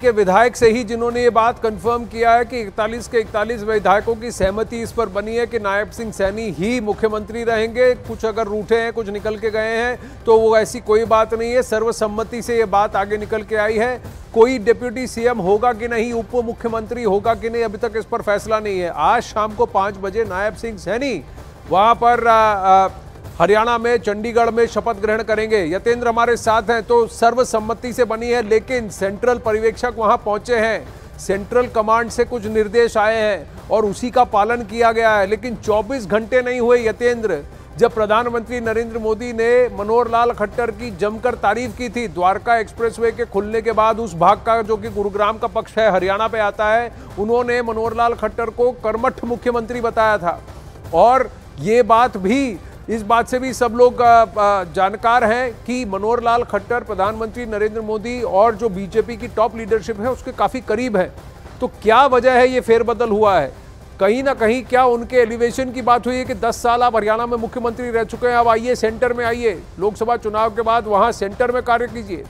के विधायक से ही जिन्होंने ये बात कंफर्म किया है कि 41 के 41 विधायकों की सहमति इस पर बनी है कि नायब सिंह सैनी ही मुख्यमंत्री रहेंगे। कुछ अगर रूठे हैं, कुछ निकल के गए हैं, तो वो ऐसी कोई बात नहीं है। सर्वसम्मति से ये बात आगे निकल के आई है। कोई डिप्यूटी सीएम होगा कि नहीं, उप मुख्यमंत्री होगा कि नहीं, अभी तक इस पर फैसला नहीं है। आज शाम को 5 बजे नायब सिंह सैनी वहां पर हरियाणा में चंडीगढ़ में शपथ ग्रहण करेंगे। यतेंद्र हमारे साथ हैं। तो सर्वसम्मति से बनी है, लेकिन सेंट्रल पर्यवेक्षक वहां पहुंचे हैं, सेंट्रल कमांड से कुछ निर्देश आए हैं और उसी का पालन किया गया है। लेकिन 24 घंटे नहीं हुए यतेंद्र, जब प्रधानमंत्री नरेंद्र मोदी ने मनोहर लाल खट्टर की जमकर तारीफ की थी। द्वारका एक्सप्रेसवे के खुलने के बाद उस भाग का जो कि गुरुग्राम का पक्ष है, हरियाणा पे आता है, उन्होंने मनोहर लाल खट्टर को कर्मठ मुख्यमंत्री बताया था। और ये बात भी, इस बात से भी सब लोग जानकार हैं कि मनोहर लाल खट्टर प्रधानमंत्री नरेंद्र मोदी और जो बीजेपी की टॉप लीडरशिप है उसके काफी करीब है। तो क्या वजह है ये फेरबदल हुआ है? कहीं ना कहीं क्या उनके एलिवेशन की बात हुई है कि 10 साल आप हरियाणा में मुख्यमंत्री रह चुके हैं, अब आइए सेंटर में आइए, लोकसभा चुनाव के बाद वहां सेंटर में कार्य कीजिए।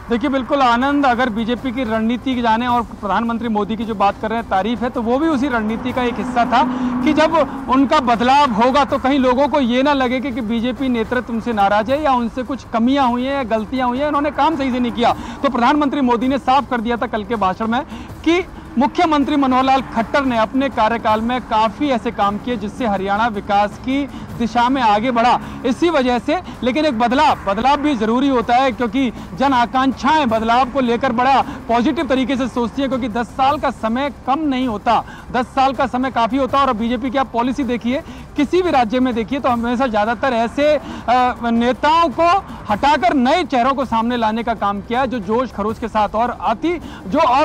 देखिए बिल्कुल आनंद, अगर बीजेपी की रणनीति की जाने और प्रधानमंत्री मोदी की जो बात कर रहे हैं तारीफ है, तो वो भी उसी रणनीति का एक हिस्सा था कि जब उनका बदलाव होगा तो कहीं लोगों को ये ना लगे कि बीजेपी नेतृत्व उनसे नाराज है या उनसे कुछ कमियां हुई हैं या गलतियां हुई हैं, उन्होंने काम सही से नहीं किया। तो प्रधानमंत्री मोदी ने साफ कर दिया था कल के भाषण में कि मुख्यमंत्री मनोहर लाल खट्टर ने अपने कार्यकाल में काफ़ी ऐसे काम किए जिससे हरियाणा विकास की दिशा में आगे बढ़ा। इसी वजह से, लेकिन एक बदलाव भी जरूरी होता है, क्योंकि जन आकांक्षाएं बदलाव को लेकर बड़ा पॉजिटिव तरीके से सोचती है, क्योंकि 10 साल का समय कम नहीं होता, 10 साल का समय काफ़ी होता है। और बीजेपी की आप पॉलिसी देखिए, किसी भी राज्य में देखिए, तो हमेशा ज़्यादातर ऐसे नेताओं को हटाकर नए चेहरों को सामने लाने का काम किया, जो जोश खरोश के साथ और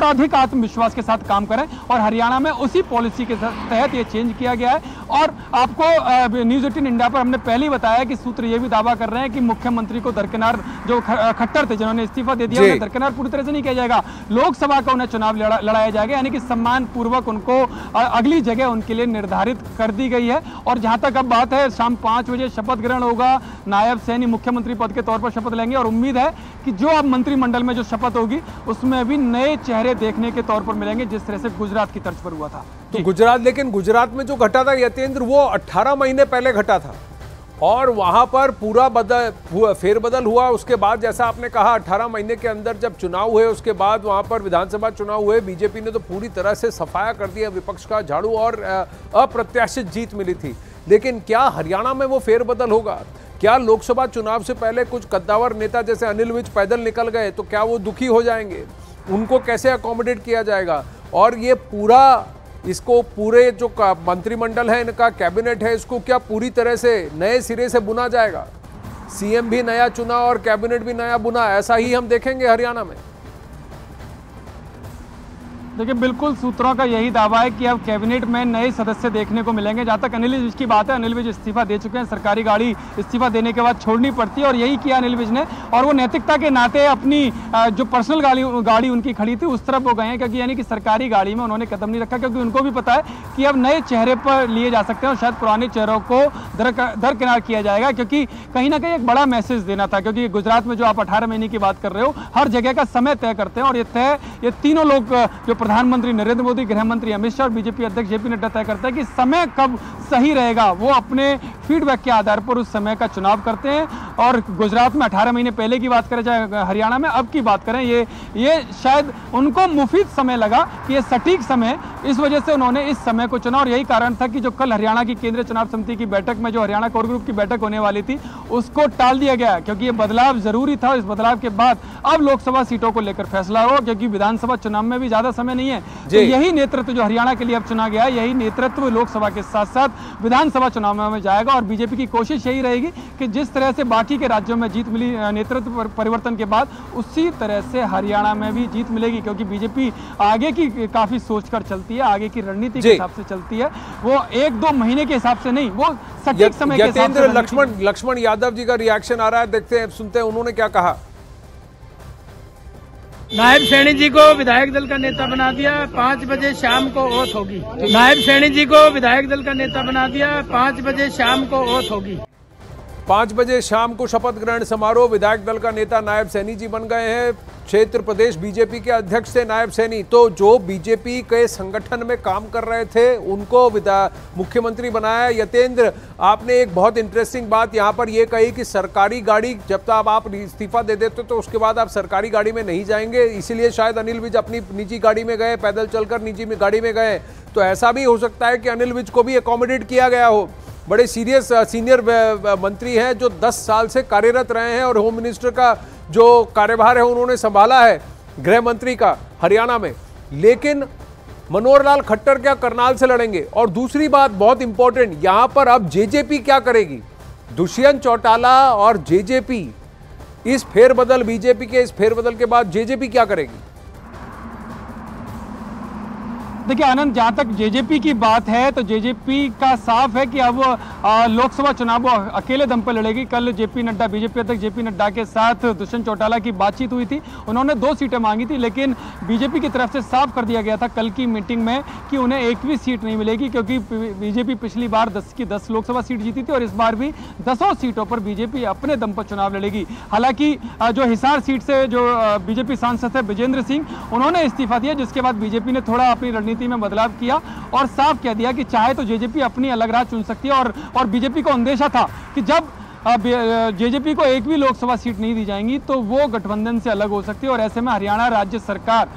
अधिक आत्मविश्वास के साथ काम करें। और हरियाणा में उसी पॉलिसी के तहत ये चेंज किया गया है। और आपको न्यूज़ 18 इंडिया पर हमने पहले ही बताया कि सूत्र ये भी दावा कर रहे हैं कि मुख्यमंत्री को दरकिनार, जो खट्टर थे जिन्होंने इस्तीफा दे दिया, उन्हें दरकिनार पूरी तरह से नहीं किया जाएगा। लोकसभा का उन्हें चुनाव लड़ाया जाएगा, यानी कि सम्मान पूर्वक उनको अगली जगह उनके लिए निर्धारित कर दी गई है। और जहां तक अब बात है, शाम 5 बजे शपथ ग्रहण होगा, नायब सैनी मुख्यमंत्री पद के तौर पर शपथ लेंगे। और उम्मीद है कि जो अब मंत्रिमंडल में जो शपथ होगी उसमें भी नए चेहरे देखने के तौर पर मिलेंगे, जिस तरह से गुजरात की तर्ज पर हुआ था। तो गुजरात, लेकिन गुजरात में जो घटा था यतेंद्र, वो 18 महीने पहले घटा था और वहां पर पूरा फेरबदल हुआ। उसके बाद जैसा आपने कहा, 18 महीने के अंदर जब चुनाव हुए, उसके बाद वहां पर विधानसभा चुनाव हुए, बीजेपी ने तो पूरी तरह से सफाया कर दिया विपक्ष का झाड़ू और अप्रत्याशित जीत मिली थी। लेकिन क्या हरियाणा में वो फेरबदल होगा? क्या लोकसभा चुनाव से पहले कुछ कद्दावर नेता जैसे अनिल विज पैदल निकल गए तो क्या वो दुखी हो जाएंगे? उनको कैसे अकोमोडेट किया जाएगा? और ये पूरे जो मंत्रिमंडल है, इनका कैबिनेट है, इसको क्या पूरी तरह से नए सिरे से बुना जाएगा? सीएम भी नया चुना और कैबिनेट भी नया बुना, ऐसा ही हम देखेंगे हरियाणा में? देखिए बिल्कुल सूत्रों का यही दावा है कि अब कैबिनेट में नए सदस्य देखने को मिलेंगे। जहाँ तक अनिल विज की बात है, अनिल विज इस्तीफा दे चुके हैं, सरकारी गाड़ी इस्तीफा देने के बाद छोड़नी पड़ती है और यही किया अनिल विज ने। और वो नैतिकता के नाते अपनी जो पर्सनल गाड़ी उनकी खड़ी थी उस तरफ वो गए हैं, क्योंकि यानी कि सरकारी गाड़ी में उन्होंने कदम नहीं रखा, क्योंकि उनको भी पता है कि अब नए चेहरे पर लिए जा सकते हैं और शायद पुराने चेहरों को दरकिनार किया जाएगा, क्योंकि कहीं ना कहीं एक बड़ा मैसेज देना था। क्योंकि गुजरात में जो आप 18 महीने की बात कर रहे हो, हर जगह का समय तय करते हैं और ये तीनों लोग, जो प्रधानमंत्री नरेंद्र मोदी, गृह मंत्री अमित शाह और बीजेपी अध्यक्ष जेपी नड्डा तय करता है कि समय कब सही रहेगा। वो अपने फीडबैक के आधार पर उस समय का चुनाव करते हैं। और गुजरात में 18 महीने पहले की बात करें, चाहे हरियाणा में अब की बात करें, ये शायद उनको मुफीद समय लगा कि ये सटीक समय, इस वजह से उन्होंने इस समय को चुना। और यही कारण था कि जो कल हरियाणा की केंद्रीय चुनाव समिति की बैठक में जो हरियाणा कोर ग्रुप की बैठक होने वाली थी, उसको टाल दिया गया, क्योंकि ये बदलाव जरूरी था। इस बदलाव के बाद अब लोकसभा सीटों को लेकर फैसला हो, क्योंकि विधानसभा चुनाव में भी ज्यादा समय नहीं है। तो यही नेतृत्व जो हरियाणा के लिए अब चुना गया है, यही नेतृत्व लोकसभा के साथ साथ विधानसभा चुनाव में जाएगा। और बीजेपी की कोशिश यही रहेगी कि जिस तरह से बाकी के राज्यों में जीत मिली नेतृत्व परिवर्तन के बाद, उसी तरह से हरियाणा में भी जीत मिलेगी, क्योंकि बीजेपी आगे की काफी सोचकर चलती है, आगे की रणनीति के हिसाब से चलती है। वो 1-2 महीने के हिसाब से नहीं, वो सटीक समय के हिसाब से। लक्ष्मण यादव जी का रिएक्शन आ रहा है, देखते हैं, सुनते हैं उन्होंने क्या कहा। नायब सैनी जी को विधायक दल का नेता बना दिया, 5 बजे शाम को ओथ होगी। नायब सैनी जी को विधायक दल का नेता बना दिया, 5 बजे शाम को ओथ होगी। 5 बजे शाम को शपथ ग्रहण समारोह। विधायक दल का नेता नायब सैनी जी बन गए हैं। क्षेत्र प्रदेश बीजेपी के अध्यक्ष थे नायब सैनी। तो जो बीजेपी के संगठन में काम कर रहे थे उनको मुख्यमंत्री बनाया। यतेंद्र, आपने एक बहुत इंटरेस्टिंग बात यहां पर यह कही कि सरकारी गाड़ी, जब तक आप इस्तीफा दे देते तो उसके बाद आप सरकारी गाड़ी में नहीं जाएंगे, इसीलिए शायद अनिल विज अपनी निजी गाड़ी में गए, पैदल चलकर निजी गाड़ी में गए। तो ऐसा भी हो सकता है कि अनिल विज को भी अकोमोडेट किया गया हो। बड़े सीनियर मंत्री हैं जो 10 साल से कार्यरत रहे हैं और होम मिनिस्टर का जो कार्यभार है उन्होंने संभाला है, गृह मंत्री का हरियाणा में। लेकिन मनोहर लाल खट्टर क्या करनाल से लड़ेंगे? और दूसरी बात बहुत इंपॉर्टेंट, यहां पर अब जेजेपी क्या करेगी? दुष्यंत चौटाला और जेजेपी, इस फेरबदल, बीजेपी के इस फेरबदल के बाद जेजेपी क्या करेगी? देखिए आनंद, जहां तक जेजेपी की बात है तो जेजेपी का साफ है कि अब लोकसभा चुनाव अकेले दम पर लड़ेगी। कल जेपी नड्डा, बीजेपी अध्यक्ष जेपी नड्डा के साथ दुष्यंत चौटाला की बातचीत हुई थी। उन्होंने 2 सीटें मांगी थी, लेकिन बीजेपी की तरफ से साफ कर दिया गया था कल की मीटिंग में कि उन्हें एक भी सीट नहीं मिलेगी, क्योंकि बीजेपी पिछली बार 10 की 10 लोकसभा सीट जीती थी और इस बार भी 10 सीटों पर बीजेपी अपने दम पर चुनाव लड़ेगी। हालांकि जो हिसार सीट से जो बीजेपी सांसद है विजेंद्र सिंह, उन्होंने इस्तीफा दिया, जिसके बाद बीजेपी ने थोड़ा अपनी रणनीति में बदलाव किया और साफ कह दिया कि चाहे तो जेजेपी अपनी अलग राह चुन सकती है। और बीजेपी को अंदेशा था कि जब जेजेपी को एक भी लोकसभा सीट नहीं दी जाएंगी तो वो गठबंधन से अलग हो सकती है और ऐसे में हरियाणा राज्य सरकार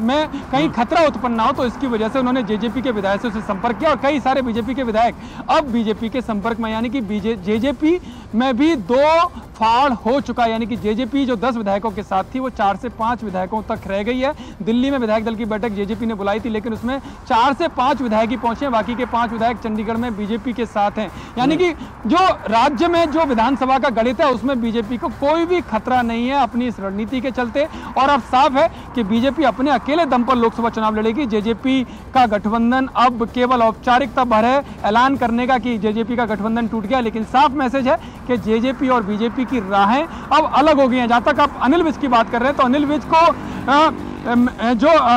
में कहीं खतरा उत्पन्न ना हो, तो इसकी वजह से उन्होंने जेजेपी के विधायकों से संपर्क किया और कई सारे बीजेपी के विधायक अब बीजेपी के संपर्क में, यानी कि जेजेपी में भी 2 फाड़ हो चुका है। यानी कि जेजेपी जो 10 विधायकों के साथ थी वो 4 से 5 विधायकों तक रह गई है। दिल्ली में विधायक दल की बैठक जेजेपी ने बुलाई थी, लेकिन उसमें 4 से 5 विधायक ही पहुंचे हैं, बाकी के 5 विधायक चंडीगढ़ में बीजेपी के साथ हैं। यानी कि जो राज्य में जो विधानसभा का गणित है उसमें बीजेपी को कोई भी खतरा नहीं है अपनी इस रणनीति के चलते। और अब साफ है कि बीजेपी अपने अकेले दम पर लोकसभा चुनाव लड़ेगी। जेजेपी का गठबंधन अब केवल औपचारिकता भर है ऐलान करने का कि जेजेपी का गठबंधन टूट गया, लेकिन साफ मैसेज है कि जेजेपी और बीजेपी की राहें अब अलग हो गई हैं। जहां तक आप अनिल विज की बात कर रहे हैं तो अनिल विज को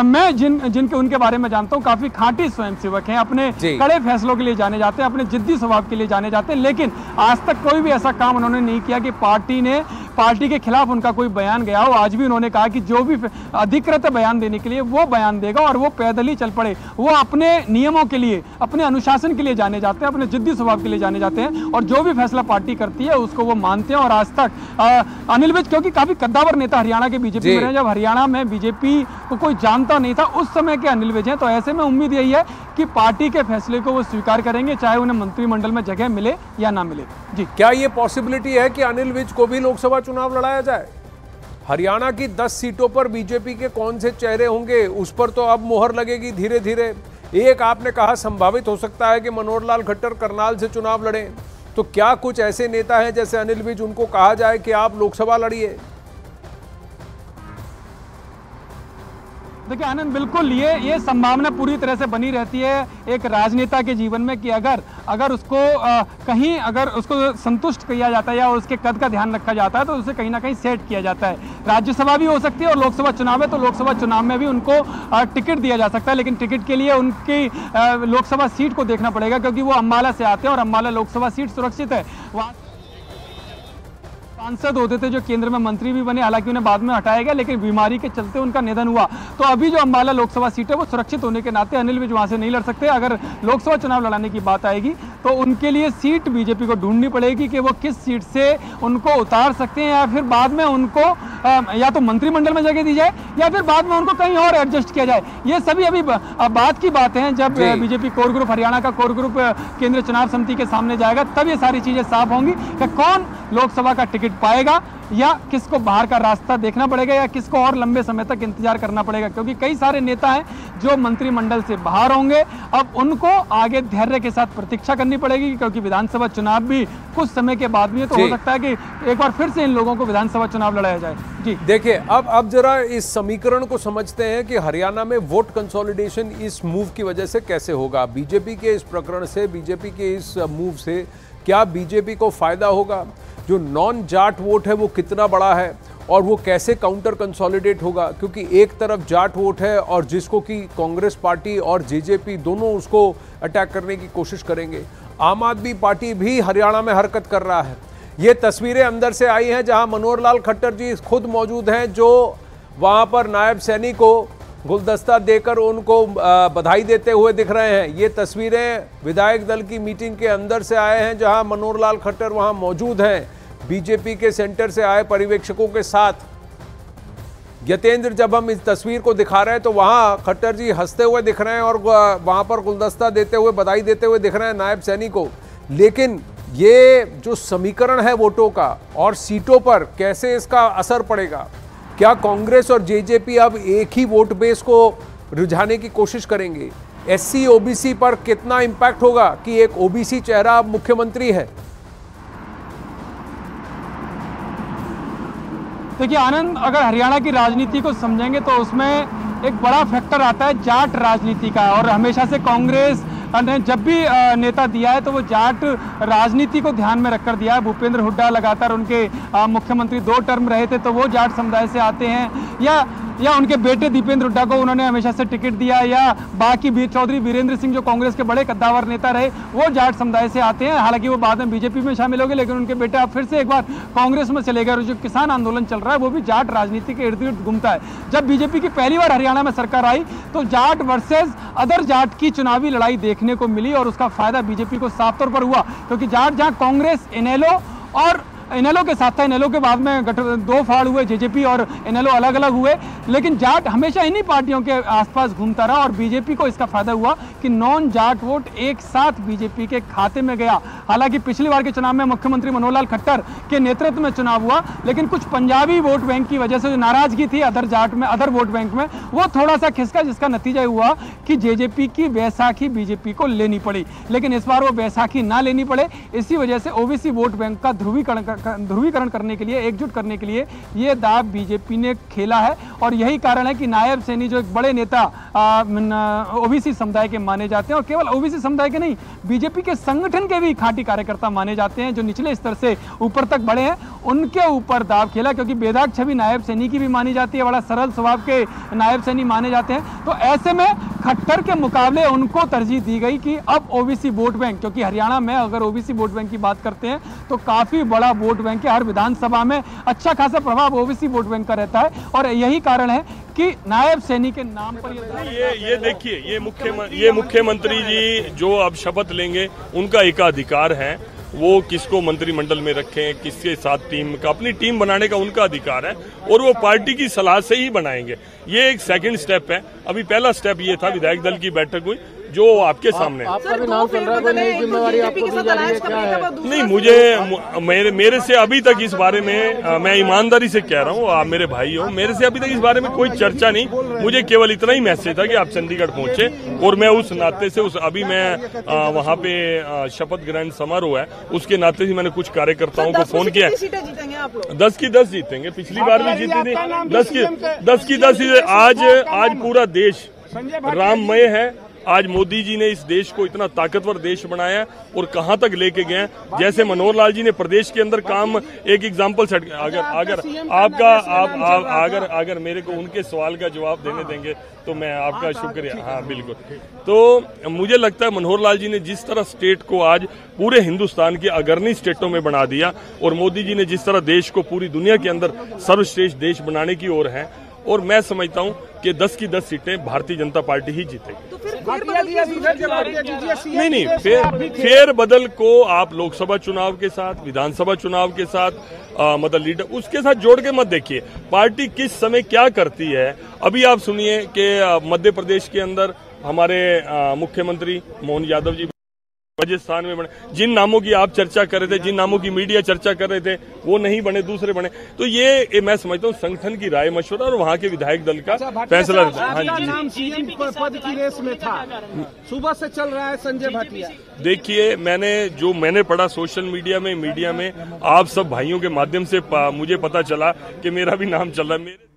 मैं जिनके उनके बारे में जानता हूं, काफी खांटी स्वयंसेवक हैं, अपने कड़े फैसलों के लिए जाने जाते हैं, अपने जिद्दी स्वभाव के लिए जाने जाते हैं, लेकिन आज तक कोई भी ऐसा काम उन्होंने नहीं किया कि पार्टी के खिलाफ उनका कोई बयान गया हो। आज भी उन्होंने कहा कि जो भी अधिकृत बयान देने के लिए वो बयान देगा और वो पैदल ही चल पड़े। वो अपने नियमों के लिए, अपने अनुशासन के लिए जाने जाते हैं, अपने जिद्दी स्वभाव के लिए जाने जाते हैं और जो भी फैसला पार्टी करती है उसको वो मानते हैं। और आज तक अनिल विज, क्योंकि काफी कद्दावर नेता हरियाणा के बीजेपी में रहे, जब हरियाणा में बीजेपी को कोई जानता नहीं था उस समय के अनिल विज हैं, तो ऐसे में उम्मीद यही है कि पार्टी के फैसले को वो स्वीकार करेंगे, चाहे उन्हें मंत्रिमंडल में जगह मिले या ना मिले। जी, क्या ये पॉसिबिलिटी है कि अनिल विज को भी लोकसभा चुनाव लड़ाया जाए? हरियाणा की 10 सीटों पर बीजेपी के कौन से चेहरे होंगे, उस पर तो अब मोहर लगेगी धीरे धीरे। एक आपने कहा संभावित हो सकता है कि मनोहर लाल खट्टर करनाल से चुनाव लड़े, तो क्या कुछ ऐसे नेता हैं जैसे अनिल विज, उनको कहा जाए कि आप लोकसभा लड़िए? देखिए आनंद, बिल्कुल ये संभावना पूरी तरह से बनी रहती है एक राजनेता के जीवन में कि अगर उसको कहीं अगर उसको संतुष्ट किया जाता है या उसके कद का ध्यान रखा जाता है तो उसे कहीं ना कहीं सेट किया जाता है। राज्यसभा भी हो सकती है और लोकसभा चुनाव है तो लोकसभा चुनाव में भी उनको टिकट दिया जा सकता है, लेकिन टिकट के लिए उनकी लोकसभा सीट को देखना पड़ेगा, क्योंकि वो अम्बाला से आते हैं और अम्बाला लोकसभा सीट सुरक्षित है। वहाँ सांसद होते थे जो केंद्र में मंत्री भी बने, हालांकि उन्हें बाद में हटाया गया, लेकिन बीमारी के चलते उनका निधन हुआ। तो अभी जो अम्बाला लोकसभा सीट है वो सुरक्षित होने के नाते अनिल विज वहां से नहीं लड़ सकते। अगर लोकसभा चुनाव लड़ाने की बात आएगी तो उनके लिए सीट बीजेपी को ढूंढनी पड़ेगी कि वो किस सीट से उनको उतार सकते हैं, या फिर बाद में उनको या तो मंत्रिमंडल में जगह दी जाए या फिर बाद में उनको कहीं और एडजस्ट किया जाए। ये सभी अभी बात की बात है। जब बीजेपी कोर ग्रुप, हरियाणा का कोर ग्रुप केंद्रीय चुनाव समिति के सामने जाएगा तब ये सारी चीजें साफ होंगी कि कौन लोकसभा का टिकट पाएगा या किसको बाहर का रास्ता देखना पड़ेगा या किसको और लंबे समय तक इंतजार करना पड़ेगा, क्योंकि कई सारे नेता हैं जो मंत्रिमंडल से बाहर होंगे। अब उनको आगे धैर्य के साथ प्रतीक्षा करनी पड़ेगी, क्योंकि विधानसभा चुनाव भी कुछ समय के बाद में तो हो सकता है कि एक बार फिर से इन लोगों को विधानसभा चुनाव लड़ाया जाए। जी देखिए, अब जरा इस समीकरण को समझते हैं कि हरियाणा में वोट कंसोलिडेशन इस मूव की वजह से कैसे होगा। बीजेपी के इस प्रकरण से, बीजेपी के इस मूव से क्या बीजेपी को फायदा होगा? जो नॉन जाट वोट है वो कितना बड़ा है और वो कैसे काउंटर कंसोलिडेट होगा? क्योंकि एक तरफ जाट वोट है और जिसको कि कांग्रेस पार्टी और जेजेपी दोनों उसको अटैक करने की कोशिश करेंगे। आम आदमी पार्टी भी हरियाणा में हरकत कर रहा है। ये तस्वीरें अंदर से आई हैं जहां मनोहर लाल खट्टर जी खुद मौजूद हैं, जो वहां पर नायब सैनी को गुलदस्ता देकर उनको बधाई देते हुए दिख रहे हैं। ये तस्वीरें विधायक दल की मीटिंग के अंदर से आए हैं जहां मनोहर लाल खट्टर वहां मौजूद हैं बीजेपी के सेंटर से आए पर्यवेक्षकों के साथ। यतेंद्र, जब हम इस तस्वीर को दिखा रहे हैं तो वहां खट्टर जी हंसते हुए दिख रहे हैं और वहां पर गुलदस्ता देते हुए बधाई देते हुए दिख रहे हैं नायब सैनी को। लेकिन ये जो समीकरण है वोटों का और सीटों पर कैसे इसका असर पड़ेगा? क्या कांग्रेस और जेजेपी अब एक ही वोट बेस को रुझाने की कोशिश करेंगे? एससी ओबीसी पर कितना इंपैक्ट होगा कि एक ओबीसी चेहरा अब मुख्यमंत्री है? देखिए आनंद, अगर हरियाणा की राजनीति को समझेंगे तो उसमें एक बड़ा फैक्टर आता है जाट राजनीति का। और हमेशा से कांग्रेस ने जब भी नेता दिया है तो वो जाट राजनीति को ध्यान में रखकर दिया है। भूपेंद्र हुड्डा लगातार उनके मुख्यमंत्री 2 टर्म रहे थे, तो वो जाट समुदाय से आते हैं, या उनके बेटे दीपेंद्र हुड्डा को उन्होंने हमेशा से टिकट दिया, या बाकी चौधरी वीरेंद्र सिंह जो कांग्रेस के बड़े कद्दावर नेता रहे वो जाट समुदाय से आते हैं। हालांकि वो बाद में बीजेपी में शामिल हो गए, लेकिन उनके बेटे अब फिर से एक बार कांग्रेस में चले गए। और जो किसान आंदोलन चल रहा है वो भी जाट राजनीति के इर्द गिर्द घूमता है। जब बीजेपी की पहली बार हरियाणा में सरकार आई तो जाट वर्सेज अदर जाट की चुनावी लड़ाई देखने को मिली और उसका फायदा बीजेपी को साफ तौर पर हुआ, क्योंकि जाट जहां कांग्रेस इनेलो और इनेलो के साथ था, इनेलो के बाद में 2 फाड़ हुए, जेजेपी और इनेलो अलग अलग हुए, लेकिन जाट हमेशा इन्हीं पार्टियों के आसपास घूमता रहा और बीजेपी को इसका फायदा हुआ कि नॉन जाट वोट एक साथ बीजेपी के खाते में गया। हालांकि पिछली बार के चुनाव में मुख्यमंत्री मनोहर लाल खट्टर के नेतृत्व में चुनाव हुआ, लेकिन कुछ पंजाबी वोट बैंक की वजह से जो नाराजगी थी अदर वोट बैंक में, वो थोड़ा सा खिसका, जिसका नतीजा हुआ कि जेजेपी की बैसाखी बीजेपी को लेनी पड़ी। लेकिन इस बार वो बैसाखी ना लेनी पड़े, इसी वजह से ओबीसी वोट बैंक का ध्रुवीकरण करने के लिए, एकजुट करने के लिए ये दाव बीजेपी ने खेला है। और यही कारण है कि नायब सैनी जो एक बड़े नेता ओबीसी समुदाय के माने जाते हैं, और केवल ओबीसी समुदाय के नहीं, बीजेपी के संगठन के भी खाटी कार्यकर्ता माने जाते हैं, जो निचले स्तर से ऊपर तक बढ़े हैं, उनके ऊपर दाव खेला। क्योंकि बेदाग छवि नायब सैनी की भी मानी जाती है, बड़ा सरल स्वभाव के नायब सैनी माने जाते हैं। तो ऐसे में खट्टर के मुकाबले उनको तरजीह दी गई कि अब ओबीसी वोट बैंक, क्योंकि हरियाणा में अगर ओबीसी वोट बैंक की बात करते हैं तो काफी बड़ा वोट बैंक है, हर विधानसभा में अच्छा खासा प्रभाव ओबीसी वोट बैंक का रहता है। और यही कारण है कि नायब सैनी के नाम पर ये देखिए, ये मुख्यमंत्री जी जो अब शपथ लेंगे उनका एकाधिकार है, वो किसको मंत्रिमंडल में रखें, किसके साथ टीम का, अपनी टीम बनाने का उनका अधिकार है और वो पार्टी की सलाह से ही बनाएंगे। ये एक सेकंड स्टेप है। अभी पहला स्टेप ये था, विधायक दल की बैठक हुई जो आपके सामने। आपका भी नाम चल रहा है, नई जिम्मेवारी आपको दी जा रही है, क्या है? नहीं, मेरे से अभी तक इस बारे में, मैं ईमानदारी से कह रहा हूँ, आप मेरे भाई हो, मेरे से अभी तक इस बारे में कोई चर्चा नहीं। मुझे केवल इतना ही मैसेज था कि आप चंडीगढ़ पहुंचे और मैं उस नाते से अभी मैं वहाँ पे शपथ ग्रहण समारोह है, उसके नाते से मैंने कुछ कार्यकर्ताओं को फोन किया। 10 की 10 जीतेंगे, पिछली बार भी जीती थी। 10 की 10 आज पूरा देश राममय है। आज मोदी जी ने इस देश को इतना ताकतवर देश बनाया और कहां तक लेके गए। जैसे मनोहर लाल जी ने प्रदेश के अंदर काम, एक एग्जांपल सेट, अगर मेरे को उनके सवाल का जवाब देने देंगे तो मैं आपका शुक्रिया। हाँ बिल्कुल। तो मुझे लगता है मनोहर लाल जी ने जिस तरह स्टेट को आज पूरे हिंदुस्तान के अग्रणी स्टेटों में बना दिया और मोदी जी ने जिस तरह देश को पूरी दुनिया के अंदर सर्वश्रेष्ठ देश बनाने की ओर है, और मैं समझता हूं कि 10 की 10 सीटें भारतीय जनता पार्टी ही जीतेगी। तो फिर नहीं, फेर बदल को आप लोकसभा चुनाव के साथ, विधानसभा चुनाव के साथ, मतलब लीडर उसके साथ जोड़ के मत देखिए। पार्टी किस समय क्या करती है। अभी आप सुनिए कि मध्य प्रदेश के अंदर हमारे मुख्यमंत्री मोहन यादव जी राजस्थान में बने, जिन नामों की आप चर्चा कर रहे थे, जिन नामों की मीडिया चर्चा कर रहे थे, वो नहीं बने, दूसरे बने। तो ये मैं समझता हूँ संगठन की राय मशवरा और वहाँ के विधायक दल का फैसला रहता है। हाँ जी, नाम सीएम पद की रेस में था, सुबह से चल रहा है संजय भाटिया। देखिए, मैंने पढ़ा सोशल मीडिया में आप सब भाइयों के माध्यम से मुझे पता चला कि मेरा भी नाम चल रहा है।